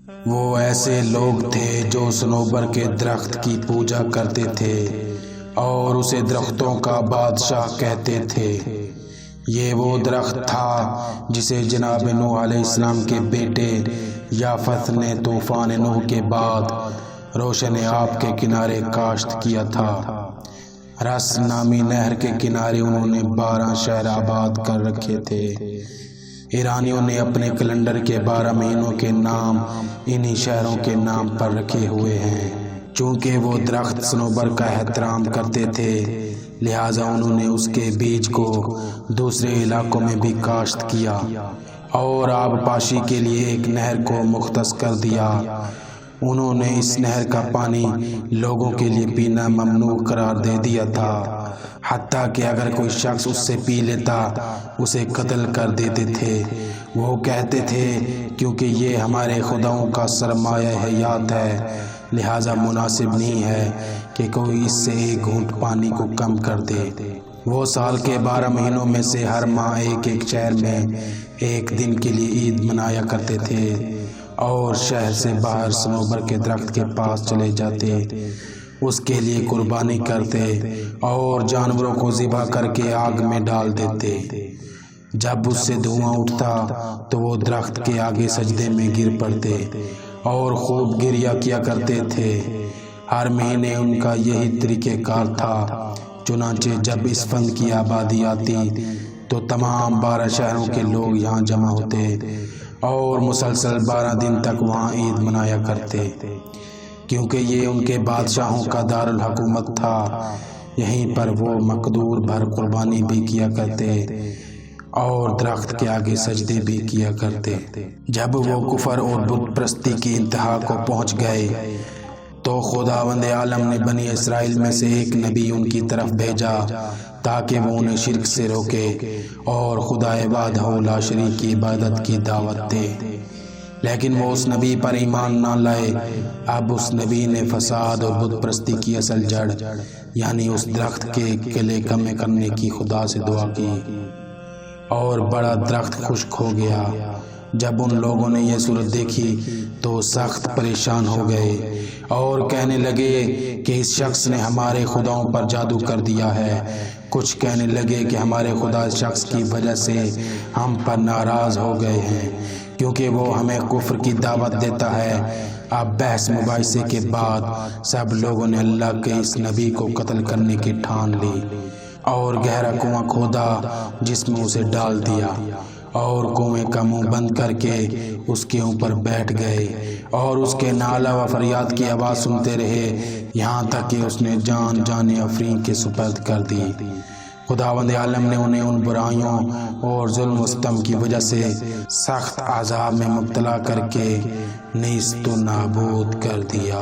وہ ایسے لوگ تھے جو صنوبر کے درخت کی پوجا کرتے تھے اور اسے درختوں کا بادشاہ کہتے تھے۔ یہ وہ درخت تھا جسے جناب نوح علیہ السلام کے بیٹے یافت نے طوفان نوح کے بعد روشن آب کے کنارے کاشت کیا تھا۔ رس نامی نہر کے کنارے انہوں نے 12 شہر آباد کر رکھے تھے۔ ایرانیوں نے اپنے کیلنڈر کے 12 مہینوں کے نام انہی شہروں کے نام پر رکھے ہوئے ہیں۔ چونکہ وہ درخت صنوبر کا احترام کرتے تھے، لہٰذا انہوں نے اس کے بیج کو دوسرے علاقوں میں بھی کاشت کیا اور آب پاشی کے لیے ایک نہر کو مختص کر دیا۔ انہوں نے اس نہر کا پانی لوگوں کے لیے پینا ممنوع قرار دے دیا تھا، حتیٰ کہ اگر کوئی شخص اس سے پی لیتا اسے قتل کر دیتے تھے۔ وہ کہتے تھے کیونکہ یہ ہمارے خداؤں کا سرمایہ حیات ہے، لہٰذا مناسب نہیں ہے کہ کوئی اس سے ایک گھونٹ پانی کو کم کر دے۔ وہ سال کے 12 مہینوں میں سے ہر ماہ ایک شہر میں ایک دن کے لیے عید منایا کرتے تھے اور شہر سے باہر صنوبر کے درخت کے پاس چلے جاتے، اس کے لیے قربانی کرتے اور جانوروں کو ذبح کر کے آگ میں ڈال دیتے۔ جب اس سے دھواں اٹھتا تو وہ درخت کے آگے سجدے میں گر پڑتے اور خوب گریہ کیا کرتے تھے۔ ہر مہینے ان کا یہی طریقہ کار تھا۔ چنانچہ جب اس فند کی آبادی آتی تو تمام 12 شہروں کے لوگ یہاں جمع ہوتے اور مسلسل 12 دن تک وہاں عید منایا کرتے، کیونکہ یہ ان کے بادشاہوں کا دارالحکومت تھا۔ یہیں پر وہ مقدور بھر قربانی بھی کیا کرتے اور درخت کے آگے سجدے بھی کیا کرتے۔ جب وہ کفر اور بت پرستی کی انتہا کو پہنچ گئے تو خداوند عالم نے بنی اسرائیل میں سے ایک نبی ان کی طرف بھیجا تاکہ وہ انہیں شرک سے روکے اور خدا وحدہ لا شریک کی عبادت کی دعوت دے، لیکن وہ اس نبی پر ایمان نہ لائے۔ اب اس نبی نے فساد اور بت پرستی کی اصل جڑ یعنی اس درخت کے کلے کم کرنے کی خدا سے دعا کی اور بڑا درخت خشک ہو گیا۔ جب ان لوگوں نے یہ صورت دیکھی تو سخت پریشان ہو گئے اور کہنے لگے کہ اس شخص نے ہمارے خداؤں پر جادو کر دیا ہے۔ کچھ کہنے لگے کہ ہمارے خدا اس شخص کی وجہ سے ہم پر ناراض ہو گئے ہیں کیونکہ وہ ہمیں کفر کی دعوت دیتا ہے۔ اب بحث مباحثے کے بعد سب لوگوں نے اللہ کے اس نبی کو قتل کرنے کی ٹھان لی اور گہرا کنواں کھودا جس میں اسے ڈال دیا اور کنویں کا منہ بند کر کے اس کے اوپر بیٹھ گئے اور اس کے نالہ و فریاد کی آواز سنتے رہے یہاں تک کہ اس نے جان افرین کے سپرد کر دی۔ خداوند عالم نے انہیں ان برائیوں اور ظلم و ستم کی وجہ سے سخت عذاب میں مبتلا کر کے نیست و نابود کر دیا۔